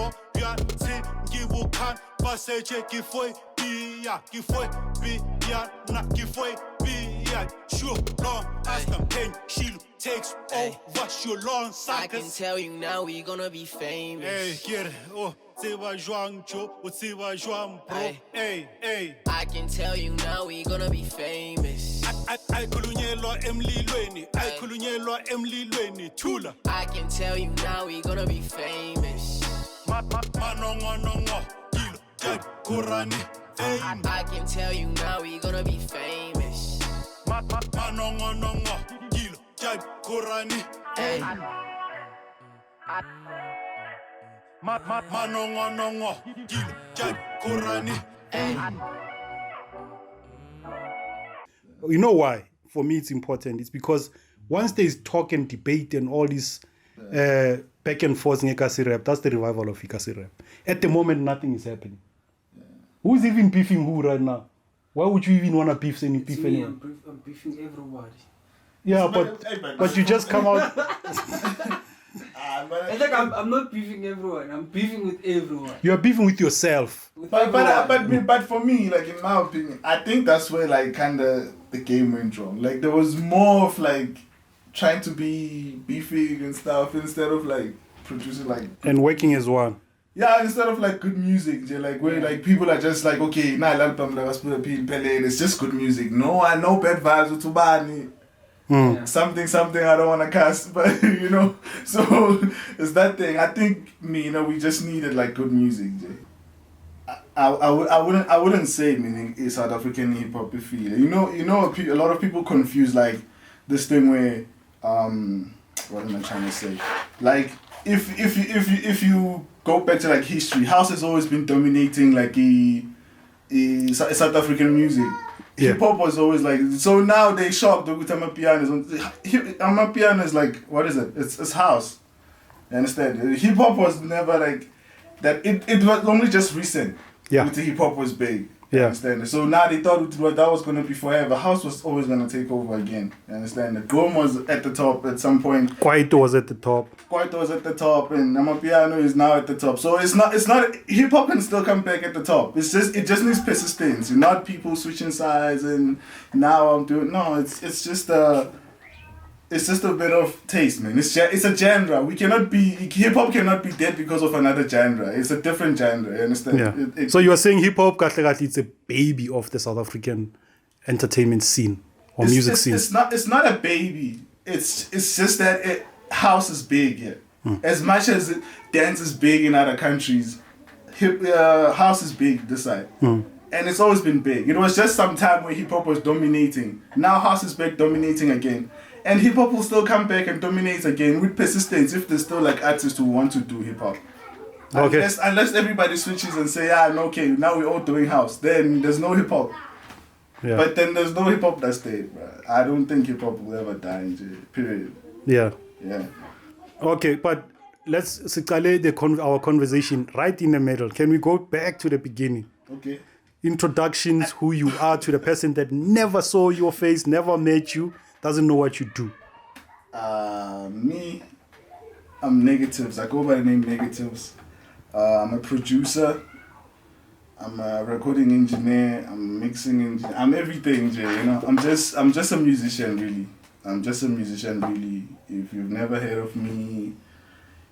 more. Bia te gibu kan paseche kifoi bia kifoi bia na kifoi bia. Sure long as campaign shield takes over your long seconds. I can tell you now we gonna be famous. Hey, get it. Oh, Tiwa Juan Cho, Tiwa Juan Bro. Hey, hey. I can tell you now we gonna be famous. I kulunyelwa emlilweni. I kulunyelwa emlilweni. Tula. I can tell you now we gonna be famous. Manongo, kilo, jag, kurani, fame. I can tell you now we gonna be famous. Manongo, kilo, jag, kurani. Hey. Manongo, kilo, jag, kurani. You know why? For me, it's important. It's because once there's talk and debate and all this back and forth in Ikasi rap, that's the revival of Ikasi rap. At the moment, nothing is happening. Who's even beefing who right now? Why would you even want to beef anyone? I'm beefing everybody. Yeah, but you just come out. I'm not beefing everyone. I'm beefing with everyone. You're beefing with yourself. But for me, like in my opinion, I think that's where like kind of the game went wrong. Like there was more of like trying to be beefing and stuff instead of like producing like and working as one. Yeah, instead of like good music, like where like people are just like, okay, nah, Sbuda P, it's just good music. No, I know bad vibes with Tubani. Something I don't want to cast, but you know, so it's that thing. I think we just needed like good music. I wouldn't say meaning it's South African hip hop feel. You know, a lot of people confuse like this thing where what am I trying to say? Like if you go back to like history, house has always been dominating like South African music. Hip hop was always like, so now they shocked with Amapiano is like, what is it? It's house. You understand? Hip hop was never like that. It was only just recent. Yeah. With the hip hop was big. Yeah. You understand? So now they thought that was gonna be forever. House was always gonna take over again. You understand? The Grom was at the top at some point. Kwaito was at the top. And Amapiano is now at the top. So it's not hip hop can still come back at the top. It just needs persistence. Not people switching sides and now I'm doing it's just a bit of taste, man. It's a genre. Hip hop cannot be dead because of another genre. It's a different genre. You understand? Yeah. So you are saying hip hop, it's a baby of the South African entertainment scene or music scene. It's not a baby. It's just that house is big here. As much as dance is big in other countries, house is big this side. And it's always been big. It was just some time where hip hop was dominating. Now house is back dominating again. And hip hop will still come back and dominate again with persistence if there's still like artists who want to do hip hop. Okay. Unless everybody switches and say, okay, now we're all doing house, then there's no hip hop. Yeah. But then there's no hip hop that's dead, bro. I don't think hip hop will ever die in period. Yeah. Yeah. Okay, but let's our conversation right in the middle. Can we go back to the beginning? Okay. Introductions, who you are to the person that never saw your face, never met you, doesn't know what you do. Me, I'm Negatives. I go by the name Negatives. I'm a producer. I'm a recording engineer. I'm a mixing engineer. I'm everything, Jay. You know, I'm just a musician, really. If you've never heard of me,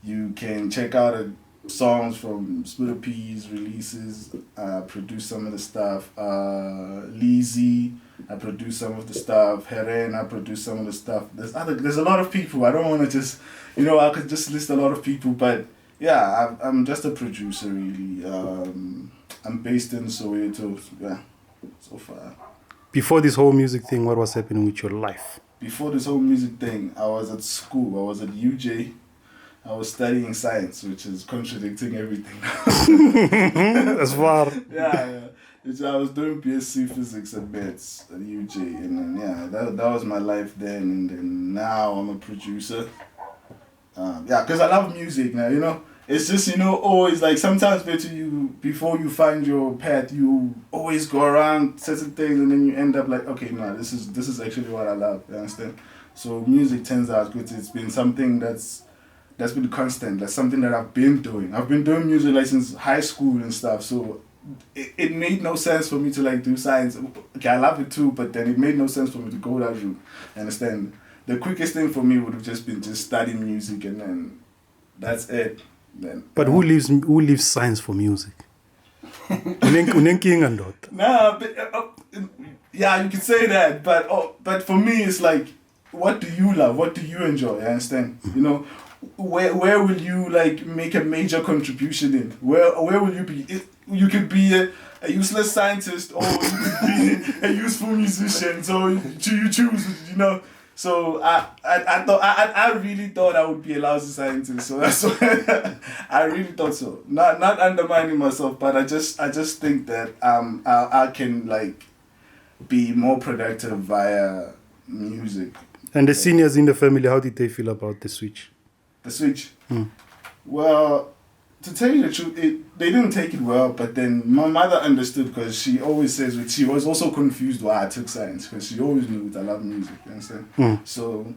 you can check out songs from Sbuda P's releases. I produce some of the stuff. Leezy, I produce some of the stuff. Herena, I produce some of the stuff. There's a lot of people. I don't want to just, I could just list a lot of people, but yeah, I'm just a producer, really. I'm based in Soweto. Yeah, so far. Before this whole music thing, what was happening with your life? Before this whole music thing, I was at school. I was at UJ. I was studying science, which is contradicting everything. That's far. Yeah. I was doing BSc physics at BETS at UJ, and then that was my life then. And then now I'm a producer. Because I love music now. It's just always like sometimes before you find your path, you always go around certain things, and then you end up like, okay, no, this is actually what I love. You understand? So music turns out good. It's been something that's that's been constant. That's something that I've been doing. I've been doing music like since high school and stuff. So it made no sense for me to like do science. Okay, I love it too, but then it made no sense for me to go that route. Understand? The quickest thing for me would have just been just studying music and then that's it. Then, but who leaves science for music? Unenkinga ndoda. Nah, but, yeah, you can say that, but for me it's like, what do you love? What do you enjoy? You understand? You know, where will you like make a major contribution in? Where will you be? You could be a useless scientist, or you could be a useful musician. So you choose, you know. So I thought I really thought I would be a lousy scientist. So that's why I really thought so. Not undermining myself, but I just think that I can like be more productive via music. And the seniors in the family, how did they feel about the switch? The switch? Well, to tell you the truth, they didn't take it well, but then my mother understood because she always says, she was also confused why I took science because she always knew that I love music, you understand? So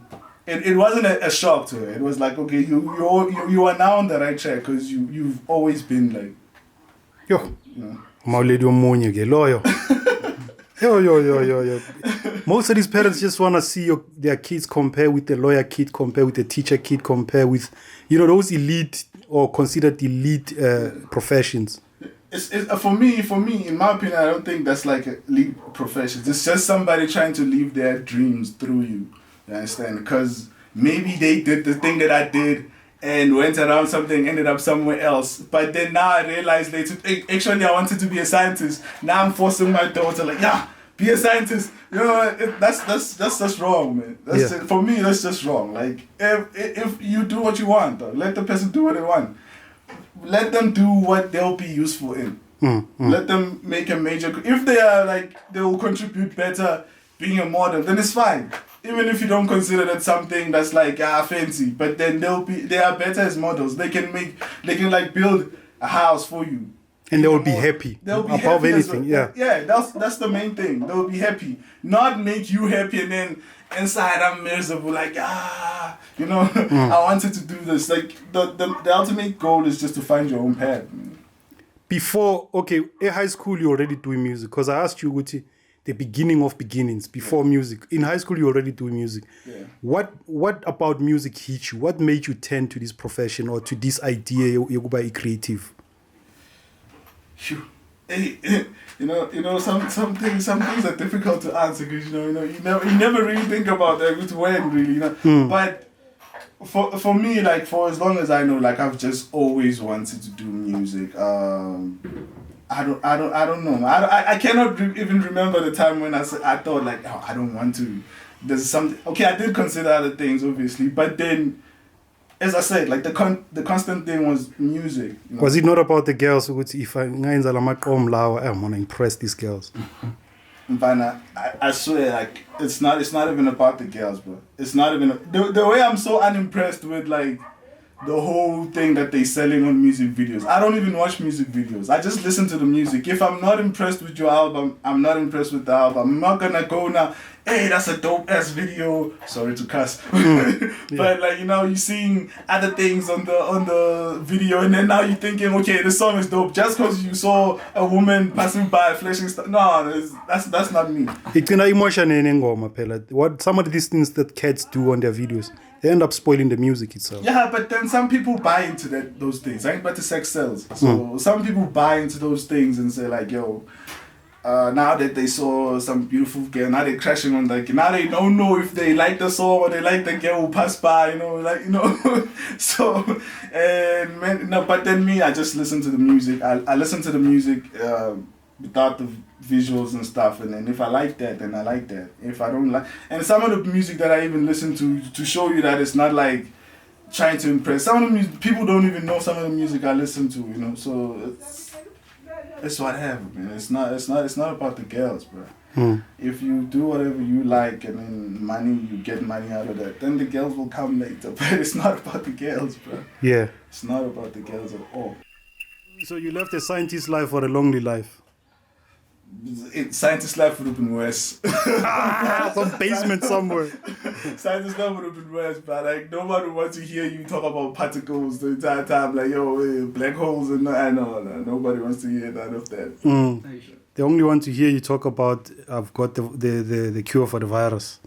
it wasn't a shock to her. It was like, okay, you are now on the right track because you've always been like, yo, you know. Mauledi omunye ke loyo. Yo. Most of these parents just want to see their kids compare with the lawyer kid, compare with the teacher kid, compare with, you know, those elite or considered elite professions. It's for me, in my opinion, I don't think that's like a elite profession. It's just somebody trying to live their dreams through you. You understand? Because maybe they did the thing that I did and went around something, ended up somewhere else. But then now I realized later, actually I wanted to be a scientist. Now I'm forcing my daughter, like, yeah, be a scientist. You know, that's just wrong, man. For me, that's just wrong. Like, if you do what you want, though, let the person do what they want. Let them do what they'll be useful in. Let them make a major. If they are like, they will contribute better being a model, then it's fine. Even if you don't consider that something that's like fancy, but then they are better as models. They can like build a house for you. And they will be happy above anything. Yeah, that's the main thing. They'll be happy, not make you happy and then inside I'm miserable. Like you know, I wanted to do this. Like the ultimate goal is just to find your own path. Before, in high school you already doing music. Because I asked you, Guti, the beginning of beginnings before music. In high school you already doing music. Yeah. What about music hit you? What made you turn to this profession or to this idea you be creative? Hey, you know, some things are difficult to answer because you never really think about that when really, you know. But for me, like for as long as I know, like I've just always wanted to do music. I don't know. I cannot even remember the time when I thought like, oh, I don't want to. There's something. Okay, I did consider other things obviously, but then. As I said, like the constant thing was music. You know? Was it not about the girls? If I want to impress these girls. I swear, like it's not even about the girls, bro. It's not even the way I'm so unimpressed with like the whole thing that they selling on music videos. I don't even watch music videos. I just listen to the music. If I'm not impressed with your album, I'm not impressed with the album. I'm not gonna go now, hey, that's a dope ass video. Sorry to cuss. But like, you know, you're seeing other things on the video and then now you're thinking, okay, this song is dope just because you saw a woman passing by flashing stuff. No, that's not me. It's an emotion in Ngoma, Pella. What some of these things that cats do on their videos, they end up spoiling the music itself. Yeah, but then some people buy into those things. I ain't about to sex sells. So some people buy into those things and say like, yo, now that they saw some beautiful girl, now they're crashing on that. Now they don't know if they like the song or they like the girl who passed by, So, and man, no, but then me, I just listen to the music. I listen to the music without the visuals and stuff, and then if I like that, then I like that. If I don't like, and some of the music that I even listen to show you that it's not like trying to impress. Some of the music, people don't even know some of the music I listen to, so it's what have, man. It's not about the girls, bro. If you do whatever you like and then you get money out of that, then the girls will come later. But it's not about the girls, bro. Yeah. It's not about the girls at all. So you left a scientist life for a lonely life. Scientist life would have been worse. Some basement somewhere. Scientist life would have been worse, but like nobody wants to hear you talk about particles the entire time, like black holes and no, nobody wants to hear none of that. They only want to hear you talk about I've got the cure for the virus.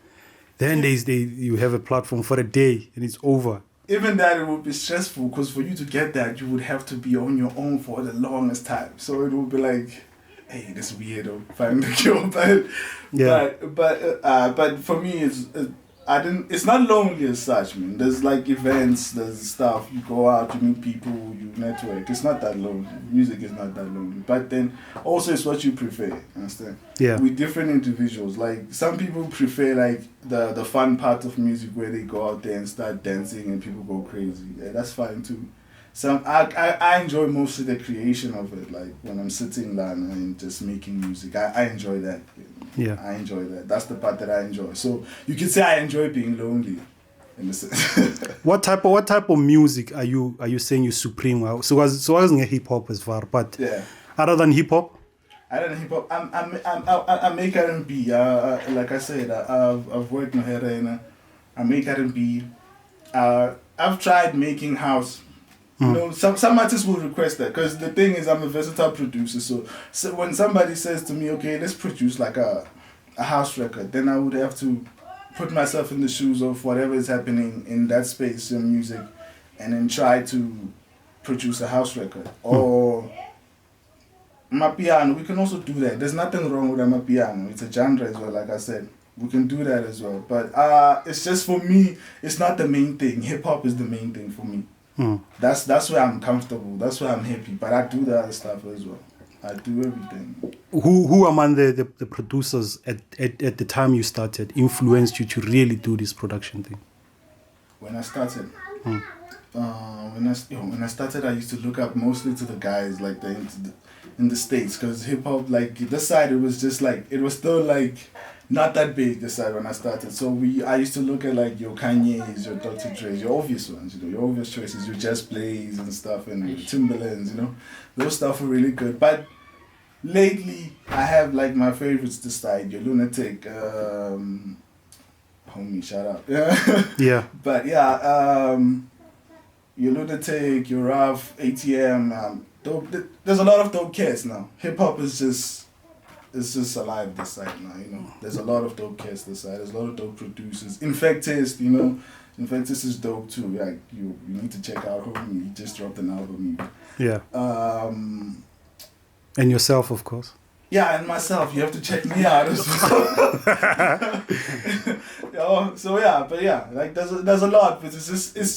Then you have a platform for a day and it's over. Even that, it would be stressful because for you to get that, you would have to be on your own for the longest time. So it would be like, hey, this weirdo finding the cure, but for me, it's not lonely as such, man. There's like events, there's stuff. You go out, you meet people, you network. It's not that lonely. Music is not that lonely. But then also it's what you prefer. Understand? Yeah. With different individuals, like some people prefer like the fun part of music where they go out there and start dancing and people go crazy. Yeah, that's fine too. I enjoy mostly the creation of it, like when I'm sitting down and just making music. I enjoy that. Yeah, I enjoy that. That's the part that I enjoy. So you can say I enjoy being lonely, in a sense. What type of music are you saying you supreme? So I wasn't a hip hop as far, but yeah. Other than hip hop, I make R&B. Like I said, I've worked in Herena. I make R&B. I've tried making house. You know, some artists will request that because the thing is I'm a versatile producer. So when somebody says to me, okay, let's produce like a house record, then I would have to put myself in the shoes of whatever is happening in that space in music and then try to produce a house record. Or my piano, we can also do that. There's nothing wrong with my piano. It's a genre as well, like I said. We can do that as well. But it's just for me, it's not the main thing. Hip hop is the main thing for me. That's where I'm comfortable. That's where I'm happy. But I do the other stuff as well. I do everything. Who among the producers at the time you started influenced you to really do this production thing? When I started, when I started, I used to look up mostly to the guys like in the States, because hip hop, like this side, it was still like not that big this side when I started. So I used to look at like your Kanye's, your Dr. Dre's, your obvious ones, your obvious choices, your Just Blaze and stuff, and your Timberlands, those stuff were really good. But lately, I have like my favorites this side, your Lunatic, homie, shout out. Yeah. But yeah, your Lunatic, your Ruff-ATM, there's a lot of dope cats now. Hip hop is just alive this side now, There's a lot of dope cats this side. There's a lot of dope producers. Infactist, Infactist is dope too. Like you need to check out homie. He just dropped an album. Yeah. And yourself, of course. Yeah, and myself. You have to check me out as well. Like there's a lot, but it's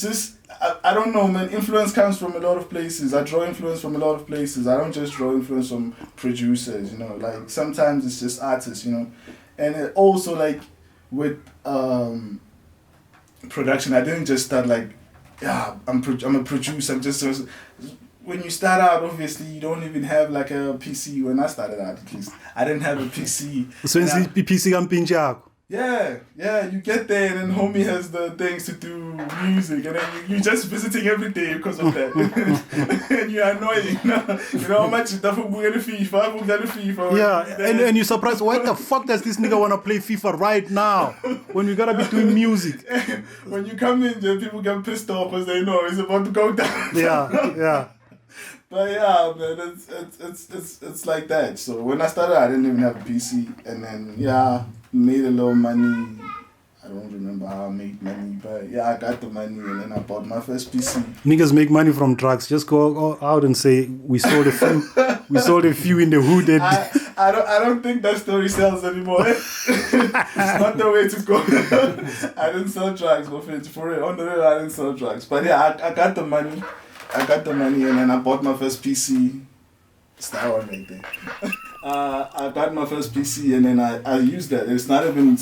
just I don't know, man. Influence comes from a lot of places. I draw influence from a lot of places. I don't just draw influence from producers, Like sometimes it's just artists, And it also like with production, I didn't just start like, I'm a producer. I'm just when you start out, obviously you don't even have like a PC. When I started out, at least I didn't have a PC. So it's PC campinjako. Yeah, you get there and then homie has the things to do music and then you're just visiting every day because of that. And you're annoying. You know how much you FIFA. Yeah, and you're surprised, why the fuck does this nigga want to play FIFA right now when we gotta be doing music? When you come in, people get pissed off because they know it's about to go down. Yeah. But yeah, man, it's like that. So when I started, I didn't even have a PC, and then made a little money. I don't remember how I made money, but I got the money, and then I bought my first PC. Niggas make money from drugs. Just go out and say we sold a few. We sold a few in the hood. I don't think that story sells anymore. It's not the way to go. I didn't sell drugs, for real. On the real, I didn't sell drugs. But I got the money. And then I bought my first PC. It's that one right there. I got my first PC and then I used that. It's not even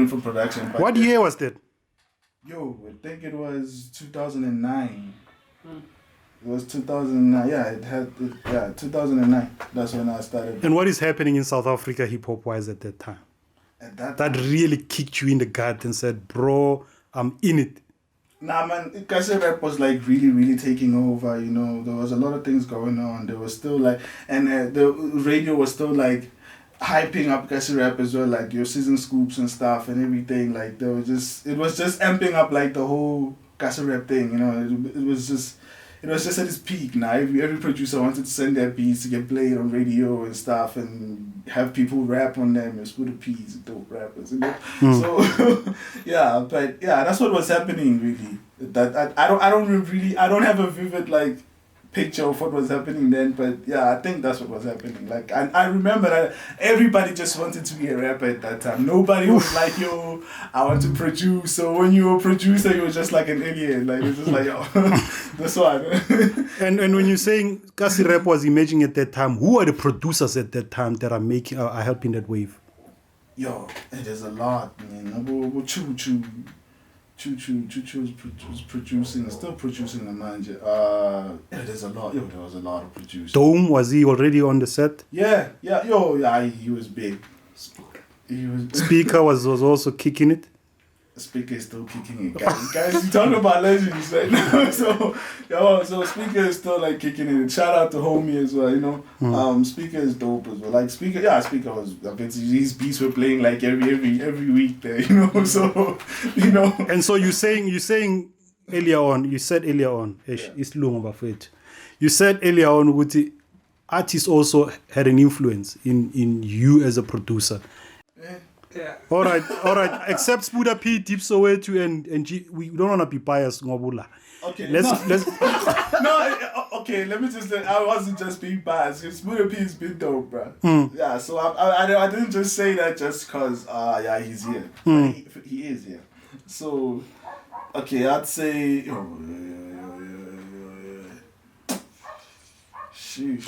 for production. What year was that? Yo, I think it was 2009. It was 2009. Yeah, 2009. That's when I started. And what is happening in South Africa hip hop wise at that time? That really kicked you in the gut and said, bro, I'm in it. Nah, man, rap was like really, really taking over, There was a lot of things going on. There was still like, and the radio was still like, hyping up Kasi Rap as well, like your season scoops and stuff and everything. Like it was just amping up like the whole Kasi Rap thing, you know. It was just at its peak now. Every producer wanted to send their beats to get played on radio and stuff and have people rap on them. And Sbuda P's dope rappers, you know. So yeah, but yeah, that's what was happening really. That I don't have a vivid like picture of what was happening then, but yeah, I think that's what was happening. Like I remember that everybody just wanted to be a rapper at that time. Nobody was like, yo, I want to produce. So when you were a producer, you were just like an idiot. Like it's just like, yo, this one. And when you're saying Kasi Rap was emerging at that time, who are the producers at that time that are helping that wave? Yo, there's a lot, man. Chu-chu. Chu-chu was producing, still producing the manager. Yeah, there's a lot. Yo, there was a lot of producers. Dome, was he already on the set? Yeah, he was big. Speeka was also kicking it. Speeka is still kicking it, guys. You talking about legends right now. So Speeka is still like kicking it. Shout out to Homie as well, you know. Speeka is dope as well. Like Speeka was, I bet these beats were playing like every week there, you know. So you know. And so you're saying earlier on, you said earlier on, you said earlier on with artists also had an influence in you as a producer. Yeah. All right. Except Sbuda P, Deep Soweto, and G, we don't want to be biased, Ngobula. Okay. Let's. Okay. Let me just say, I wasn't just being biased. Sbuda P has been dope, bro. Yeah. So I didn't just say that just because he's here. He is here. So okay, I'd say.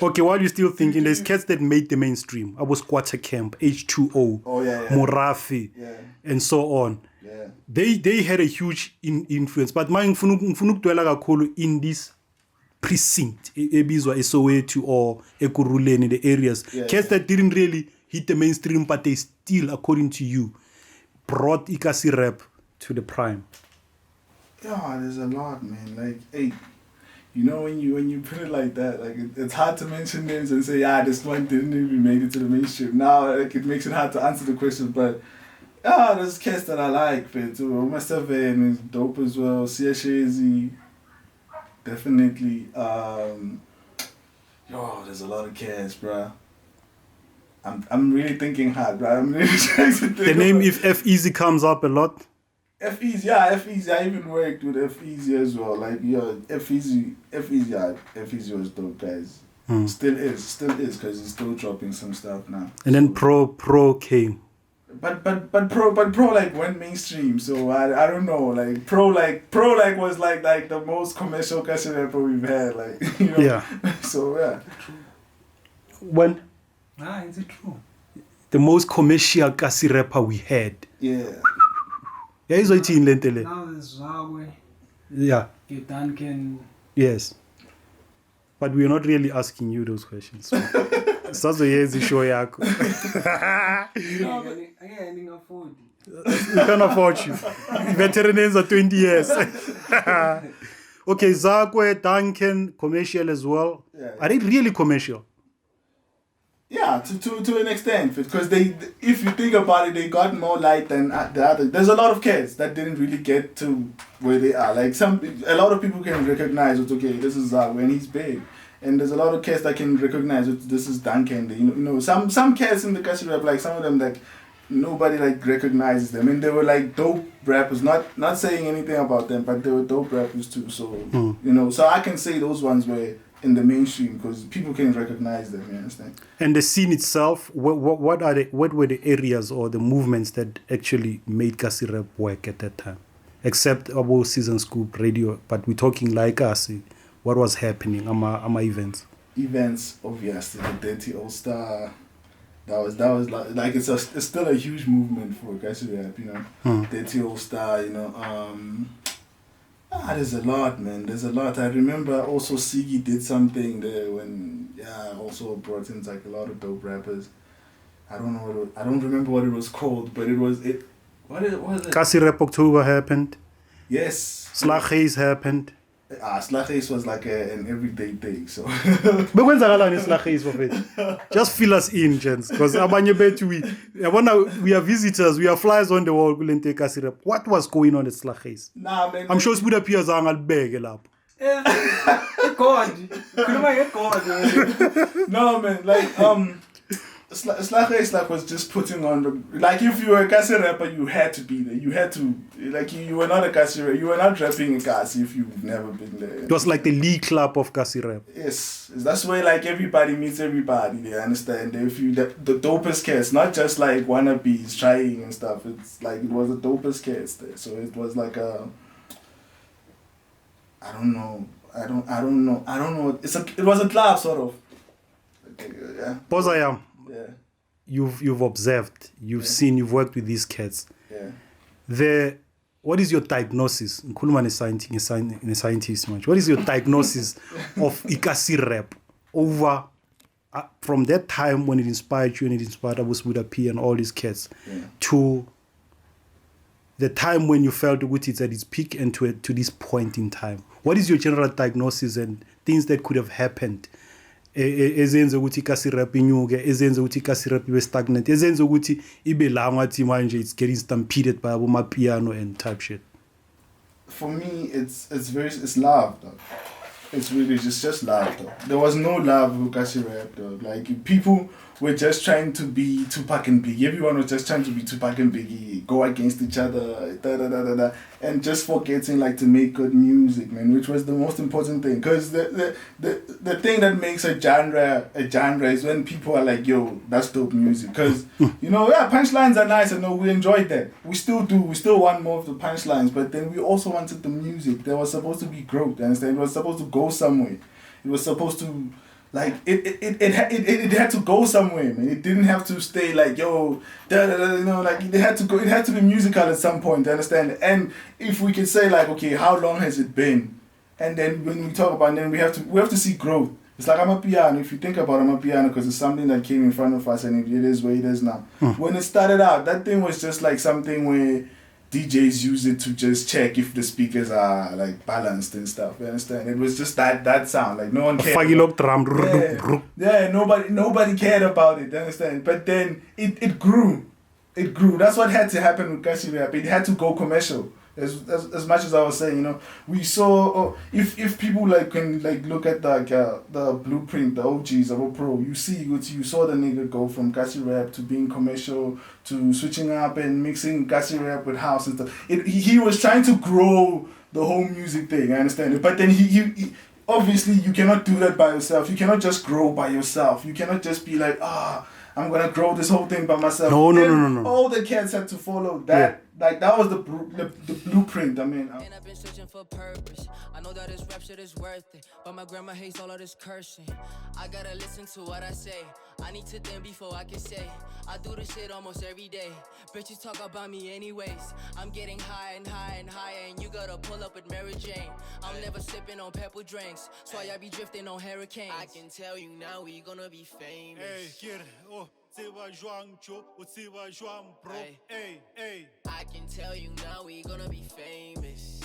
Okay, while you're still thinking, there's cats that made the mainstream. I was Quarter Camp, H2O, Morafi, and so on. Yeah. They had a huge influence. But my in this precinct, Ebizwa, Soweto, or Ekurhuleni, the areas, cats that didn't really hit the mainstream, but they still, according to you, brought Kasi Rap to the prime. Yeah, there's a lot, man. Like, hey. You know, when you put it like that, like it's hard to mention names and say, this one didn't even make it to the mainstream. Now, like it makes it hard to answer the question, but there's cats that I like, but myself is dope as well. Shazy, definitely. There's a lot of cats, bruh. I'm really thinking hard, bruh. I'm really trying to think. The name if F Easy comes up a lot. F-Easy, I even worked with F-Easy as well. Like, F-Easy was dope, guys. Still is, because he's still dropping some stuff now. And then Pro came. But Pro like went mainstream, so I don't know. Like Pro was like the most commercial Kasi rapper we've had, like, you know. Yeah. So yeah. When? Is it true? The most commercial Kasi rapper we had. Yeah. Now there's Zakwe. Yeah. Duncan. Yes. But we're not really asking you those questions. Sasa yezi show yako. I can't afford it. We can't afford you. Veterans are 20 years. Okay, Zakwe, Duncan, commercial as well. Yeah. Are they really commercial? Yeah, to an extent, because if you think about it, they got more light than the other. There's a lot of kids that didn't really get to where they are. Like a lot of people can recognize it. Okay, this is Zakwe and he's big, and there's a lot of kids that can recognize it. This is Duncan. You know, some kids in the Kasi Rap, like some of them, like nobody like recognizes them, and they were like dope rappers. Not saying anything about them, but they were dope rappers too. So you know, so I can say those ones were in the mainstream because people can recognize them, you understand? And the scene itself, what were the areas or the movements that actually made Kasi Rap work at that time? Except about Season Scoop Radio, but we're talking like us, what was happening at my events? Events, obviously, the Dirty Old Star. That was like it's still a huge movement for Kasi Rap, you know. Dirty Old Star, you know. There's a lot, man. There's a lot. I remember also Sigi did something there when, also brought in like a lot of dope rappers. I don't remember what it was called, but what was it? Kasi Rap October happened. Yes. Slaghuis happened. Slaghuis was like an everyday thing. So Bekwenzakalani eSlaghuis bafethu? Just fill us in, gents, because abanye bethu we are visitors, we are flies on the wall kule nto ekasi rap. What was going on at Slaghuis? nah, man. I'm sure Sbuda P azange alibeke lapho. God. Khuluma nge-God. No, man. Like Slaghuis was just putting on the, like, if you were a Kasi rapper, you had to be there. You had to, like, you were not a Kasi rapper. You were not rapping a Kasi if you've never been there. It was like the league club of Kasi rap. Yes, that's where like everybody meets everybody. They understand. If you the dopest cats, not just like wannabes trying and stuff. It's like it was the dopest cats there. So it was like a, I don't know. It was a club sort of. Yeah. Pozayam, Yeah. you've observed, you've seen, you've worked with these cats. Yeah. What is your diagnosis? Ngikhuluma ne-scientist manje. What is your diagnosis of Ikasi rap over from that time when it inspired you and it inspired Sbuda P and all these cats to the time when you felt it's at its peak and to this point in time? What is your general diagnosis and things that could have happened? Ezenze ukuthi Ikasi rap inyuke, ezenze ukuthi Ikasi rap ibe stagnant, ezenze ukuthi ibe la ngathi manje it's getting stampeded by amapiano and type shit? For me, it's love, though. It's really just love, though. There was no love with Kasi rap, though. Like, people were just trying to be Tupac and Biggie. Everyone was just trying to be Tupac and Biggie, go against each other, and just forgetting like to make good music, man, which was the most important thing. Because the thing that makes a genre is when people are like, yo, that's dope music. Because, you know, yeah, punchlines are nice, and no, we enjoyed that. We still do. We still want more of the punchlines, but then we also wanted the music. There was supposed to be growth, understand? It was supposed to go somewhere. It was supposed to, like, it had to go somewhere, man. It didn't have to stay like, yo, you know, like, it had to go. It had to be musical at some point, understand? And if we could say like, okay, how long has it been? And then when we talk about, then we have to see growth. It's like amapiano. If you think about amapiano, because it's something that came in front of us, and it is where it is now. When it started out, that thing was just like something where DJs use it to just check if the speakers are like balanced and stuff. You understand? It was just that sound. Like, no one cared. Yeah, nobody cared about it. You understand? But then it grew. It grew. That's what had to happen with Kasi rap. It had to go commercial. As much as I was saying, you know, we saw if people like can like look at the blueprint, the OGs of a pro, you saw the nigga go from Kasi rap to being commercial to switching up and mixing Kasi rap with house and stuff. He was trying to grow the whole music thing. I understand it, but then he obviously you cannot do that by yourself. You cannot just grow by yourself. You cannot just be like, I'm gonna grow this whole thing by myself. No. All the cats had to follow that. Yeah. Like, that was the blueprint. I mean, and I've been searching for purpose. I know that this rap shit is worth it, but my grandma hates all of this cursing. I gotta listen to what I say. I need to think before I can say. I do this shit almost every day. Bitches talk about me anyways. I'm getting high and high and higher, and you gotta pull up with Mary Jane. I'm never sipping on pepper drinks, so I be drifting on hurricanes. I can tell you now we gonna be famous. Hey, get it. Oh. I can tell you now we gonna be famous.